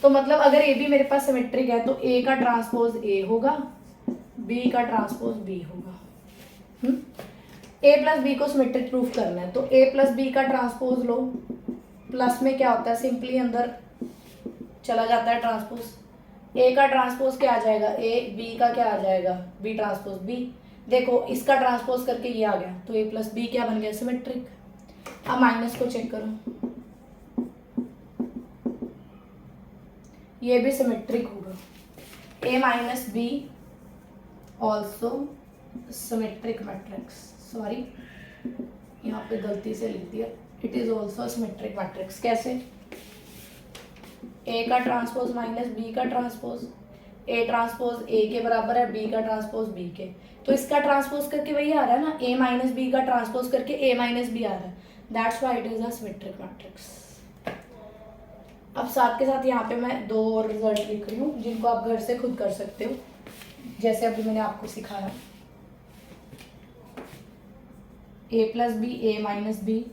तो मतलब अगर ए बी मेरे पास सिमेट्रिक है तो ए का ट्रांसपोज ए होगा, बी का ट्रांसपोज बी होगा। ए प्लस बी को सिमेट्रिक प्रूफ करना है तो ए प्लस बी का ट्रांसपोज लो, प्लस में क्या होता है, सिंपली अंदर चला जाता है ट्रांसपोज। ए का ट्रांसपोज क्या आ जाएगा, ए, बी का क्या आ जाएगा, बी ट्रांसपोज बी। देखो इसका ट्रांसपोज करके ये आ गया तो ए प्लस बी क्या बन गया, सिमेट्रिक। अब माइनस को चेक करो, ये भी सिमेट्रिक होगा, A minus B also symmetric matrix. Sorry यहाँ पे गलती से लिख दिया, it is also symmetric matrix. कैसे, ए का ट्रांसपोज माइनस बी का ट्रांसपोज, ए ट्रांसपोज ए के बराबर है, बी का ट्रांसपोज बी के, तो इसका ट्रांसपोज करके वही आ रहा है ना, ए माइनस बी का ट्रांसपोज करके ए माइनस बी आ रहा है, that's why it is a symmetric matrix. अब साथ के साथ यहाँ पे मैं दो और रिजल्ट लिख रही हूँ जिनको आप घर से खुद कर सकते हो, जैसे अभी मैंने आपको सिखाया। A plus B, A minus B,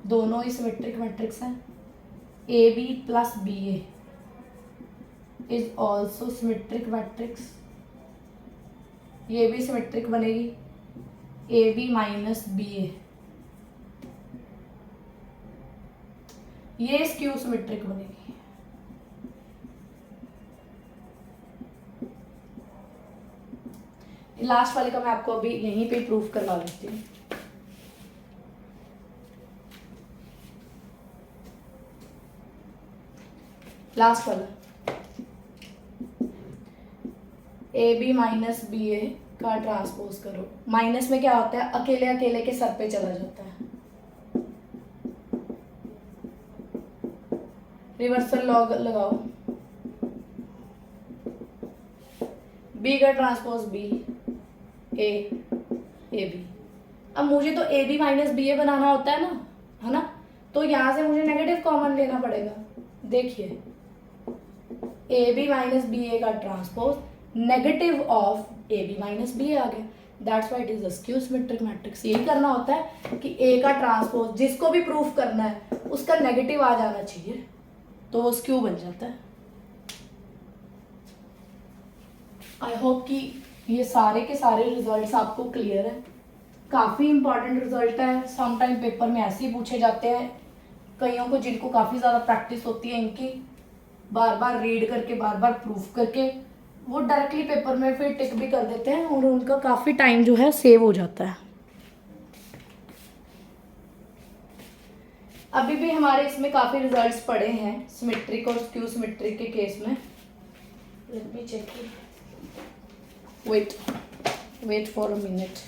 दोनों ही सिमेट्रिक मैट्रिक्स हैं। A B plus B A is also symmetric matrix, ये भी सिमेट्रिक बनेगी। A B minus B A, ये स्क्यू सिमेट्रिक बनेगी। लास्ट वाले का मैं आपको अभी यहीं पे प्रूफ करवा देती हूँ। लास्ट वाला, ए बी माइनस बी ए का ट्रांसपोज करो। माइनस में क्या होता है, अकेले अकेले के सर पे चला जाता है, रिवर्सल लॉग लगाओ। बी का ट्रांसपोज बी, ए बी। अब मुझे तो ए बी माइनस बी ए बनाना होता है ना, है ना, तो यहां से मुझे नेगेटिव कॉमन लेना पड़ेगा। देखिए A B minus B A का transpose negative of A B minus B A आ गया, that's why it is a skew symmetric matrix. यही करना होता है कि ए का ट्रांसपोज जिसको भी प्रूफ करना है उसका नेगेटिव आ जाना चाहिए, तो वो स्क्यू बन जाता है। आई होप कि ये सारे के सारे रिजल्ट्स आपको क्लियर है। काफ़ी इंपॉर्टेंट रिजल्ट है, सम टाइम पेपर में ऐसे ही पूछे जाते हैं। कईयों को जिनको काफ़ी ज़्यादा प्रैक्टिस होती है इनकी, बार बार रीड करके बार बार प्रूफ करके वो डायरेक्टली पेपर में फिर टिक भी कर देते हैं और उनका काफ़ी टाइम जो है सेव हो जाता है। अभी भी हमारे इसमें काफ़ी रिजल्ट्स पड़े हैं सिमेट्रिक और स्क्यू सिमेट्रिक के केस में। Let me check, wait for a minute.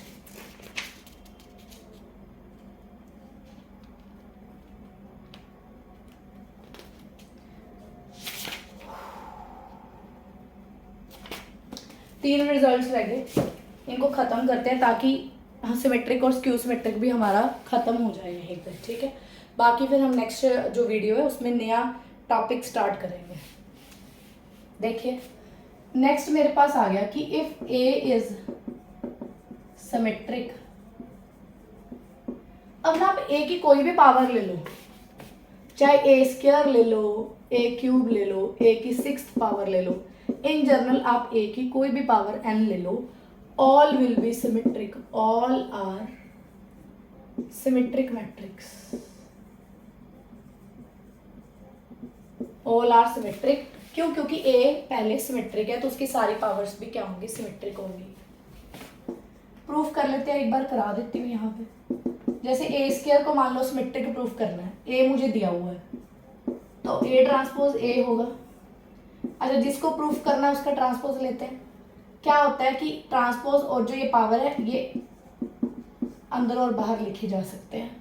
तीन रिजल्ट्स रह गए, इनको ख़त्म करते हैं ताकि सिमेट्रिक और स्क्यू सिमेट्रिक भी हमारा ख़त्म हो जाए यहीं पर, ठीक है। बाकी फिर हम नेक्स्ट जो वीडियो है उसमें नया टॉपिक स्टार्ट करेंगे। देखिए नेक्स्ट मेरे पास आ गया कि इफ ए इज सिमेट्रिक। अब ना आप ए की कोई भी पावर ले लो, चाहे ए स्क्वायर ले लो, ए क्यूब ले लो, ए की 6th पावर ले लो, इन जनरल आप ए की कोई भी पावर n ले लो, all will be symmetric, all are symmetric matrix, all are symmetric. क्यों? क्योंकि ए पहले सिमेट्रिक है तो उसकी सारी पावर्स भी क्या होंगी, सिमेट्रिक होंगी। प्रूफ कर लेते हैं, एक बार करा देती हूँ यहाँ पे। जैसे ए स्क्वायर को मान लो सिमेट्रिक प्रूफ करना है, ए मुझे दिया हुआ है तो ए ट्रांसपोज ए होगा। अच्छा, जिसको प्रूफ करना है उसका ट्रांसपोज लेते हैं। क्या होता है कि ट्रांसपोज और जो ये पावर है ये अंदर और बाहर लिखे जा सकते हैं।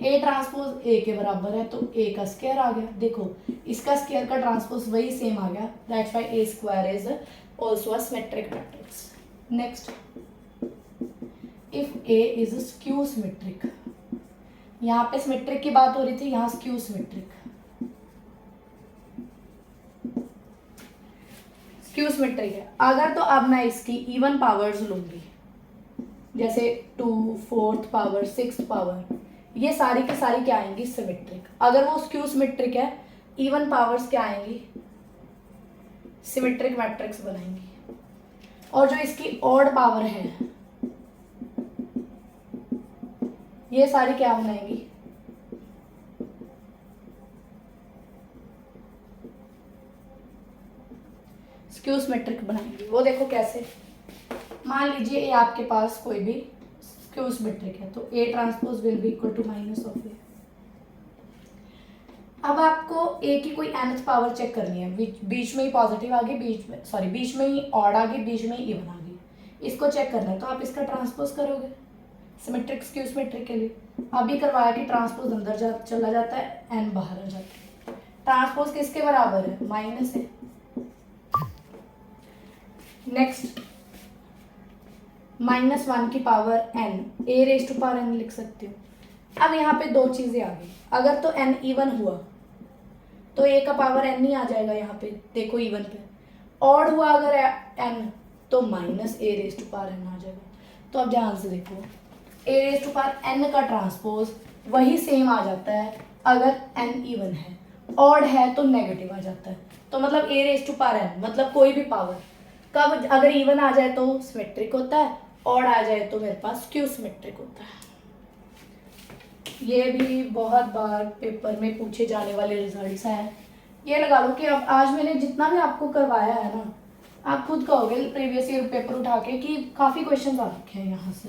ए ट्रांसपोज ए के बराबर है तो ए का स्क्वायर आ गया। देखो इसका स्क्वायर का ट्रांसपोज वही सेम आ गया, that's why A square is also a symmetric matrix. Next, if A is skew symmetric, यहाँ पे सिमेट्रिक की बात हो रही थी, यहाँ स्क्यू सिमेट्रिक. स्क्यू सिमेट्रिक है अगर, तो अब मैं इसकी इवन पावर्स लूंगी, जैसे 2, 4th पावर, 6th पावर, ये सारी की सारी क्या आएंगी, सिमेट्रिक. अगर वो स्क्यू सिमेट्रिक है, इवन पावर्स क्या आएंगी, सिमेट्रिक मैट्रिक्स बनाएंगी. और जो इसकी ऑड पावर है, ये सारी क्या बनाएंगी, स्क्यू सिमेट्रिक बनाएंगी. वो देखो कैसे. मान लीजिए ये आपके पास कोई भी स्क्यू सिमेट्रिक है, तो A transpose will be equal to minus of A. अब आपको A की कोई nth पावर चेक करनी है, बीच में ही पॉजिटिव आ गई, बीच में ही ऑड आ गई, बीच में ही इवन आ गई, इसको चेक करना है. तो आप इसका ट्रांसपोज करोगे सिमेट्रिक स्क्यू सिमेट्रिक के लिए. अभी करवाया कि ट्रांसपोज अंदर चला जाता है, n बाहर आ जाता है. ट्रांसपोज किसके बराबर है, माइनस है. नेक्स्ट, -1 की power n, A raise to power n लिख सकते हो. अब यहाँ पे दो चीजें आ गई. अगर तो n इवन हुआ तो A का पावर n ही आ जाएगा यहाँ पे, देखो इवन पे. ऑड हुआ अगर n, तो -A raise to power n आ जाएगा. तो अब ध्यान से देखो, A raise to power n का ट्रांसपोज वही सेम आ जाता है अगर n इवन है, ऑड है तो नेगेटिव आ जाता है. तो मतलब A raise to power n मतलब कोई भी पावर कब, अगर इवन आ जाए तो सिमेट्रिक होता है, ऑड आ जाए तो मेरे पास स्क्यू सिमेट्रिक होता है. ये भी बहुत बार पेपर में पूछे जाने वाले रिजल्ट्स हैं. ये लगा लो कि अब आज मैंने जितना भी आपको करवाया है ना, आप खुद कहोगे प्रीवियस ईयर पेपर उठा के कि काफ़ी क्वेश्चन आ रखे हैं यहाँ से.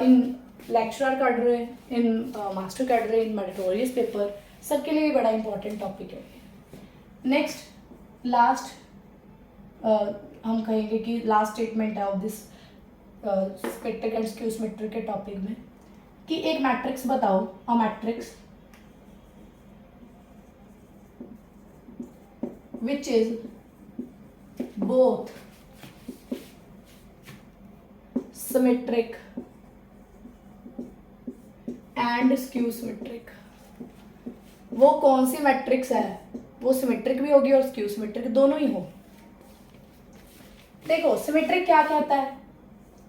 इन लेक्चरर कर रहे, इन मास्टर कर रहे, इन मेरिटोरियस पेपर, सबके लिए बड़ा इंपॉर्टेंट टॉपिक है. नेक्स्ट, लास्ट हम कहेंगे कि लास्ट स्टेटमेंट है of this symmetric and skew symmetric के टॉपिक में, कि एक मैट्रिक्स बताओ, a matrix which is both symmetric and skew symmetric. वो कौन सी मैट्रिक्स है, वो सिमेट्रिक भी होगी और स्क्यू सिमेट्रिक दोनों ही हो. देखो सिमेट्रिक क्या कहता है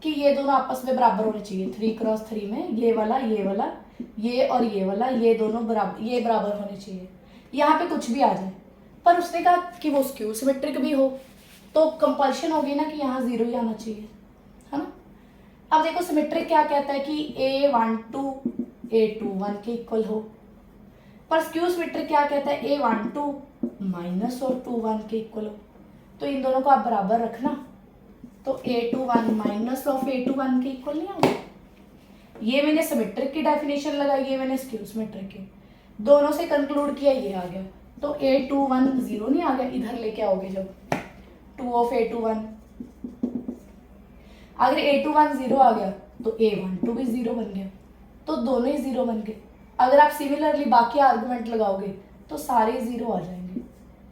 कि ये दोनों आपस में बराबर होने चाहिए. 3x3 में ये वाला, ये और ये वाला, ये दोनों बराबर, ये बराबर होने चाहिए. यहाँ पे कुछ भी आ जाए, पर उसने कहा कि वो स्क्यू सिमेट्रिक भी हो, तो कंपल्शन होगी ना कि यहाँ 0 ही आना चाहिए, है ना. अब देखो सिमेट्रिक क्या कहता है कि A12 A21 के इक्वल हो, पर स्क्यू सिमेट्रिक क्या कहता है A12 माइनस और 21 के इक्वल हो. तो इन दोनों को आप बराबर रखना, तो A21 माइनस ऑफ A21 के इक्वल नहीं आएगा. ये मैंने सिमेट्रिक की डेफिनेशन लगाई, ये मैंने स्क्यू सिमेट्रिक की, दोनों से कंक्लूड किया, ये आ गया. तो A21 0 नहीं आ गया, इधर लेके आओगे जब 2 ऑफ A21, अगर A21 0 आ गया तो A12 भी 0 बन गया, तो दोनों ही 0 बन गए. अगर आप सिमिलरली बाकी आर्गुमेंट लगाओगे तो सारे 0 आ जाएंगे.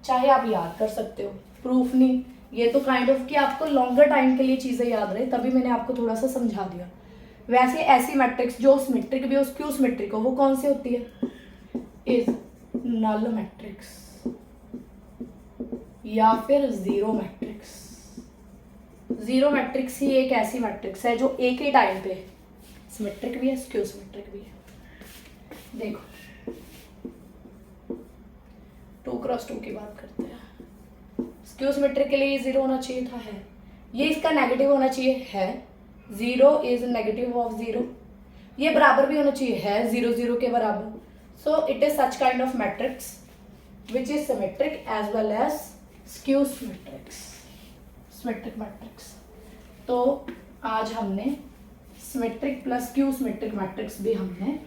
चाहे आप याद कर सकते हो, प्रूफ नहीं, ये तो काइंड ऑफ कि आपको लॉन्गर टाइम के लिए चीज़ें याद रहे, तभी मैंने आपको थोड़ा सा समझा दिया. वैसे ऐसी मैट्रिक्स जो सिमेट्रिक भी हो, स्क्यू सिमेट्रिक हो, वो कौन सी होती है, इज नल मैट्रिक्स या फिर जीरो मैट्रिक्स. जीरो मैट्रिक्स ही एक ऐसी मैट्रिक्स है जो एक ही टाइम पे सिमेट्रिक भी है, स्क्यू सिमेट्रिक भी है. देखो 2x2 की बात करते हैं. स्क्यू सिमेट्रिक के लिए 0 होना चाहिए था, है. ये इसका नेगेटिव होना चाहिए, है. 0 इज नेगेटिव ऑफ 0. ये बराबर भी होना चाहिए, है 0 0 के बराबर. So it is such kind of matrix which is symmetric as well as skew symmetrics, symmetric matrix. तो आज हमने symmetric plus skew symmetric matrix भी हमने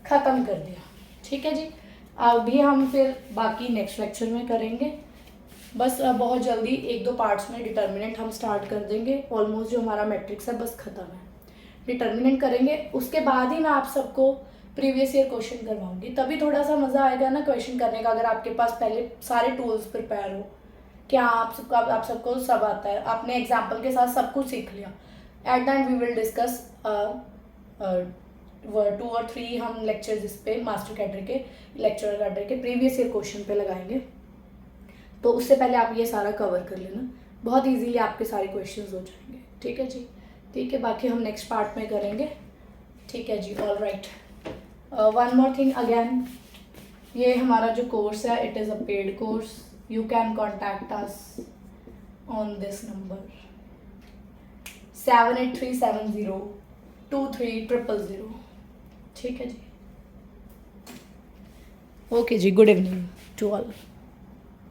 खत्म कर दिया. ठीक है जी. अभी हम फिर बाकी नेक्स्ट लेक्चर में करेंगे. बस बहुत जल्दी 1-2 पार्ट्स में डिटर्मिनेंट हम स्टार्ट कर देंगे. ऑलमोस्ट जो हमारा मैट्रिक्स है बस खत्म है. डिटर्मिनेंट करेंगे, उसके बाद ही मैं आप सबको प्रीवियस ईयर क्वेश्चन करवाऊंगी, तभी थोड़ा सा मज़ा आएगा ना क्वेश्चन करने का, अगर आपके पास पहले सारे टूल्स प्रिपेयर हो. क्या आप सबको सब आता है, आपने एग्जाम्पल के साथ सब कुछ सीख लिया। At the end we will discuss 2 और 3 हम लेक्चर्स इस पे मास्टर कैडर के, लेक्चरर कैडर के प्रीवियस ईयर क्वेश्चन पे लगाएंगे। तो उससे पहले आप ये सारा कवर कर लेना, बहुत इजीली आपके सारे क्वेश्चंस हो जाएंगे। ठीक है जी, ठीक है, बाकी हम नेक्स्ट पार्ट में करेंगे। ठीक है जी, all right. One more thing again, ये हमारा जो कोर्स है it is a paid course. You can contact us on this number 7837023000। ठीक है जी, ओके जी, गुड इवनिंग टू ऑल।